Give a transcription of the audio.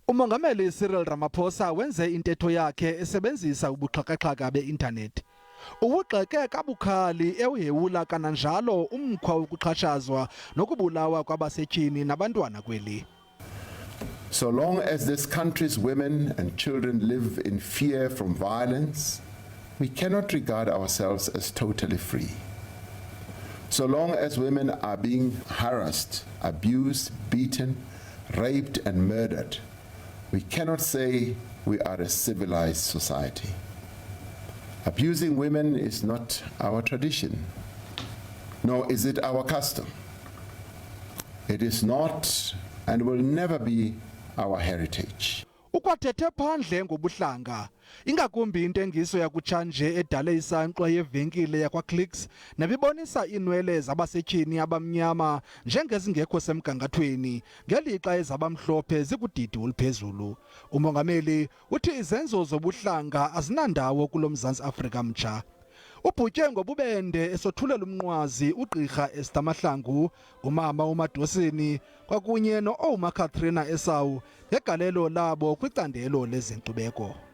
Umongameli Cyril Ramaphosa wenze intetho yakhe esebenzisa ubuxhakaxhaka be-internet. Uwugxeke kabukhali ewuhewula kananjalo umkhwa wokuxhatshazwa nokubulawa kwabasetyhini nabantwana kweli. So long as this country's women and children live in fear from violence, we cannot regard ourselves as totally free. So long as women are being harassed, abused, beaten, raped and murdered, we cannot say we are a civilized society. Abusing women is not our tradition, nor is it our custom. It is not and will never be our heritage. Ukwathethe phandle ngobuhlanga ingakumbi intengiso yakutshanje edale isankxwe yevenkile yakwaClicks nebibonisa iinwele zabasetyhini abamnyama njengezingekho semgangathweni ngelixa ezabamhlophe zikudidi oluphezulu. Umongameli uthi izenzo zobuhlanga azinandawo kulo Mzantsi Afrika mtsha. Ubhutye ngobubende esothulela umnqwazi ugqirha Esther Mahlangu, umama uMadosini kwakunye no-Oma Catherina Esau ngegalelo labo kwicandelo lezenkcubeko.